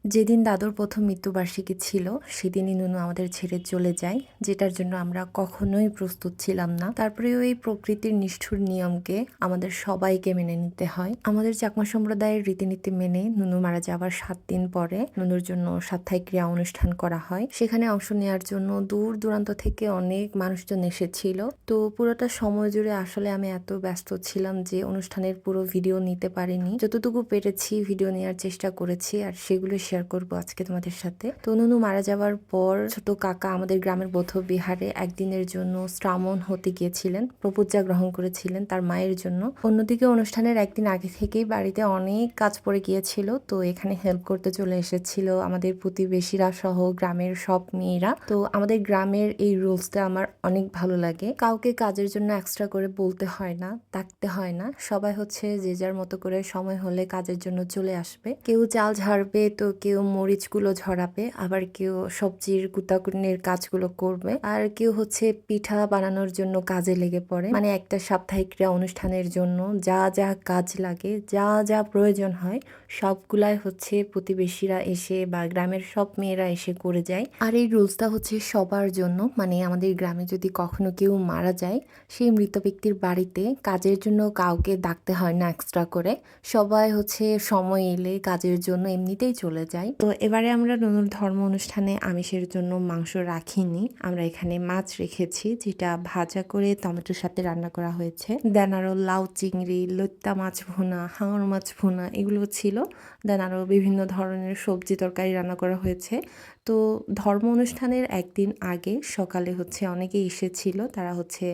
যেদিন দাদুর প্রথম মৃত্যুবার্ষিকী ছিল সেদিনই নুনু আমাদের ছেড়ে চলে যায়, যেটার জন্য আমরা কখনোই প্রস্তুত ছিলাম না। তারপরেও এই প্রকৃতির নিষ্ঠুর নিয়মকে আমাদের সবাইকে মেনে নিতে হয়। আমাদের চাকমা সম্প্রদায়ের রীতিনীতি মেনে নুনু মারা যাওয়ার 7 দিন পরে নুনুর জন্য সাপ্তাহিক ক্রিয়া অনুষ্ঠান করা হয়। সেখানে অংশ নেওয়ার জন্য দূর দূরান্ত থেকে অনেক মানুষজন এসেছিল। তো পুরোটা সময় জুড়ে আসলে আমি এত ব্যস্ত ছিলাম যে অনুষ্ঠানের পুরো ভিডিও নিতে পারিনি। যতটুকু পেরেছি ভিডিও নেওয়ার চেষ্টা করেছি, আর সেগুলো শেয়ার করবো আজকে তোমাদের সাথে। তো নুনু মারা যাওয়ার পর ছোট কাকা আমাদের গ্রামের বৌদ্ধ বিহারে একদিনের জন্য শ্রামণ হতে গিয়েছিলেন, প্রপূজা গ্রহণ করেছিলেন তার মায়ের জন্য। অন্যদিকে অনুষ্ঠানের একদিন আগে থেকেই বাড়িতে অনেক কাজ পড়ে গিয়েছিল, তো এখানে হেল্প করতে চলে এসেছিল আমাদের প্রতিবেশীরা সহ গ্রামের সব মেয়েরা। তো আমাদের গ্রামের এই রুলসটা আমার অনেক ভালো লাগে। কাউকে কাজের জন্য এক্সট্রা করে বলতে হয় না, ডাকতে হয় না। সবাই হচ্ছে যে যার মতো করে সময় হলে কাজের জন্য চলে আসবে। কেউ চাল ঝাড়বে, তো কেউ মরিচগুলো ঝরাবে, আবার কেউ সবজির কুটাকুটির কাজগুলো করবে, আর কেউ হচ্ছে পিঠা বানানোর জন্য কাজে লেগে পড়ে। মানে একটা সাপ্তাহিক ক্রিয়া অনুষ্ঠানের জন্য যা যা কাজ লাগে, যা যা প্রয়োজন হয় সবগুলাই হচ্ছে প্রতিবেশীরা এসে বা গ্রামের সব মেয়েরা এসে করে যায়। আর এই রুলসটা হচ্ছে সবার জন্য। মানে আমাদের গ্রামে যদি কখনো কেউ মারা যায়, সেই মৃত ব্যক্তির বাড়িতে কাজের জন্য কাউকে ডাকতে হয় না এক্সট্রা করে। সবাই হচ্ছে সময় এলে কাজের জন্য এমনিতেই চলে যায়। তো এবারে আমরা নুনুর ধর্ম অনুষ্ঠানে আমিষের জন্য মাংস রাখিনি, আমরা এখানে মাছ রেখেছি, যেটা ভাজা করে টমেটোর সাথে রান্না করা হয়েছে। দেন আরো লাউ চিংড়ি, লইট্টা মাছ ভুনা, হাঙর মাছ ভুনা এগুলো ছিল। দেন আরো বিভিন্ন ধরনের সবজি তরকারি রান্না করা হয়েছে। তো ধর্ম অনুষ্ঠানের একদিন আগে সকালে হচ্ছে অনেকেই এসেছিল, তারা হচ্ছে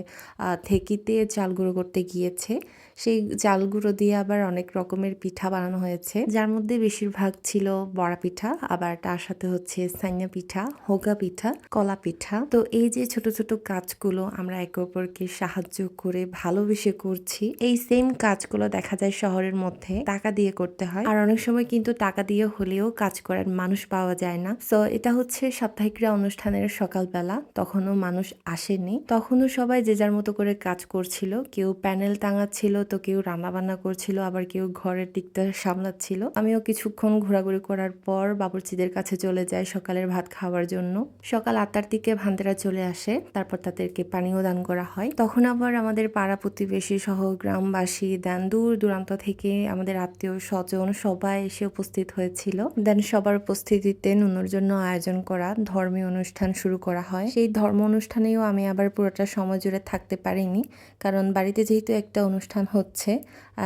থেকিতে চাল গুঁড়ো করতে গিয়েছে। সেই চাল গুঁড়ো দিয়ে আবার অনেক রকমের পিঠা বানানো হয়েছে, যার মধ্যে বেশিরভাগ ছিল বড়া পিঠা, আবার তার সাথে হচ্ছে সাইনা পিঠা, হোগা পিঠা, কলা পিঠা। তো এই যে ছোট ছোট কাজগুলো আমরা একে অপরকে সাহায্য করে ভালোবেসে করছি, এই সেম কাজগুলো দেখা যায় শহরের মধ্যে টাকা দিয়ে করতে হয়, আর অনেক সময় কিন্তু টাকা দিয়ে হলেও কাজ করার মানুষ পাওয়া যায় না। সো এটা হচ্ছে সাপ্তাহিক ক্রিয়া অনুষ্ঠানের সকালবেলা, তখনও মানুষ আসেনি, তখনও সবাই যে যার মতো করে কাজ করছিল। কেউ প্যানেল টাঙাচ্ছিল, তো কেউ রান্না বান্না করছিল, আবার কেউ ঘরের দিকটা সামলাচ্ছিল। আমিও কিছুক্ষণ ঘোরাঘুরি করার পর বাবুর্চিদের কাছে চলে যাই সকালের ভাত খাওয়ার জন্য। সকাল 8টার দিকে ভান্তেরা চলে আসে, তারপর তাদেরকে পানীয় দান করা হয়। তখন আবার আমাদের পাড়া প্রতিবেশী সহ গ্রামবাসী, দেন দূর দূরান্ত থেকে আমাদের আত্মীয় স্বজন সবাই এসে উপস্থিত হয়েছিল। দেন সবার উপস্থিতিতে নুনুর জন্য আয়োজন করা ধর্মীয় অনুষ্ঠান শুরু করা হয়। সেই ধর্ম অনুষ্ঠানেও আমি আবার পুরোটা সময় জুড়ে থাকতে পারিনি, কারণ বাড়িতে যেহেতু একটা অনুষ্ঠান হচ্ছে,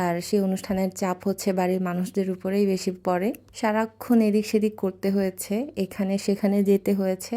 আর সেই অনুষ্ঠানের চাপ হচ্ছে বাড়ির মানুষদের উপরেই বেশি পড়ে। সারাক্ষণ এদিক সেদিক করতে হয়েছে, এখানে সেখানে যেতে হয়েছে।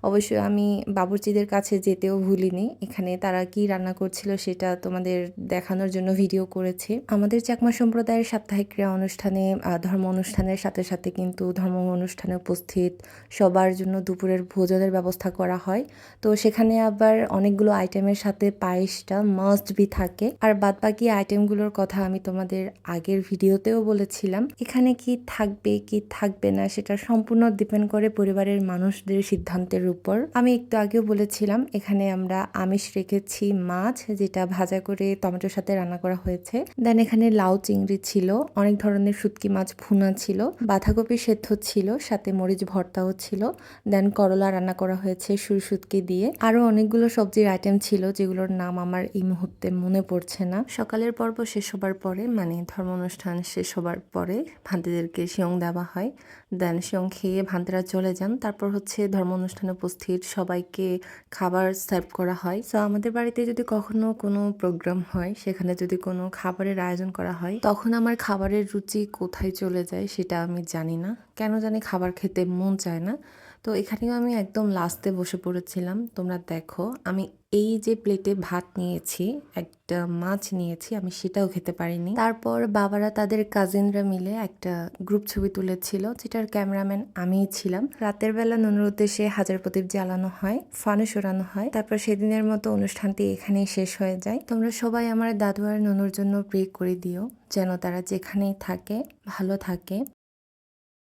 অবশ্যই আমি বাবুর্চিদের কাছে যেতেও ভুলিনি। এখানে তারা কি রান্না করছিল সেটা তোমাদের দেখানোর জন্য ভিডিও করেছি। আমাদের চাকমা সম্প্রদায়ের সাপ্তাহিক ক্রিয়া অনুষ্ঠানে ধর্ম অনুষ্ঠানের সাথে সাথে কিন্তু ধর্ম অনুষ্ঠানে উপস্থিত সবার জন্য দুপুরের ভোজনের ব্যবস্থা করা হয়। তো সেখানে আবার অনেকগুলো আইটেমের সাথে পায়েসটা মাস্ট বি থাকে। আর বাদ বাকি আইটেমগুলোর কথা আমি তোমাদের আগের ভিডিওতেও বলেছিলাম। এখানে কি থাকবে কি থাকবে না সেটা সম্পূর্ণ ডিপেন্ড করে পরিবারের মানুষদের সিদ্ধান্তের উপর। আমি একটু আগেও বলেছিলাম এখানে আমরা আমিষ রেখেছি মাছ, যেটা ভাজা করে টমেটোর সাথে রান্না করা হয়েছে। দেন এখানে লাউ চিংড়ি ছিল, অনেক ধরনের শুটকি মাছ ভুনা ছিল, বাঁধাকপি সেদ্ধ ছিল, সাথে মরিচ ভর্তাও ছিল। দেন করলা রান্না করা হয়েছে সুরশুটকি দিয়ে। আরো অনেকগুলো সবজির আইটেম ছিল, যেগুলোর নাম আমার এই মুহূর্তে মনে পড়ছে না। সকালের পর্ব শেষ হবার পরে, মানে ধর্ম অনুষ্ঠান শেষ হবার পরে ভান্তিদেরকে শিয়ং দেওয়া হয়। দেন শিয়ং খেয়ে ভান্তিরা চলে যান। তারপর হচ্ছে ধর্ম অনুষ্ঠানে উপস্থিত সবাইকে খাবার সার্ভ করা হয়। তো আমাদের বাড়িতে যদি কখনো কোনো প্রোগ্রাম হয়, সেখানে যদি কোনো খাবারের আয়োজন করা হয়, তখন আমার খাবারের রুচি কোথায় চলে যায় সেটা আমি জানি না, কেন জানি খাবার খেতে মন চায় না। তো এখানেও আমি একদম লাস্টে বসে পড়েছিলাম। তোমরা দেখো আমি এই যে প্লেটে ভাত নিয়েছি, একটা মাছ নিয়েছি, আমি সেটাও খেতে পারিনি। তারপর বাবারা তাদের কাজিনরা মিলে একটা গ্রুপ ছবি তুলেছিল, যেটার ক্যামেরাম্যান আমিই ছিলাম। রাতের বেলা নুনুর উদ্দেশ্যে হাজার প্রদীপ জ্বালানো হয়, ফানুস ওড়ানো হয়। তারপর সেদিনের মতো অনুষ্ঠানটি এখানেই শেষ হয়ে যায়। তোমরা সবাই আমার দাদু আর নুনুর জন্য প্রে করে দিও, যেন তারা যেখানেই থাকে ভালো থাকে।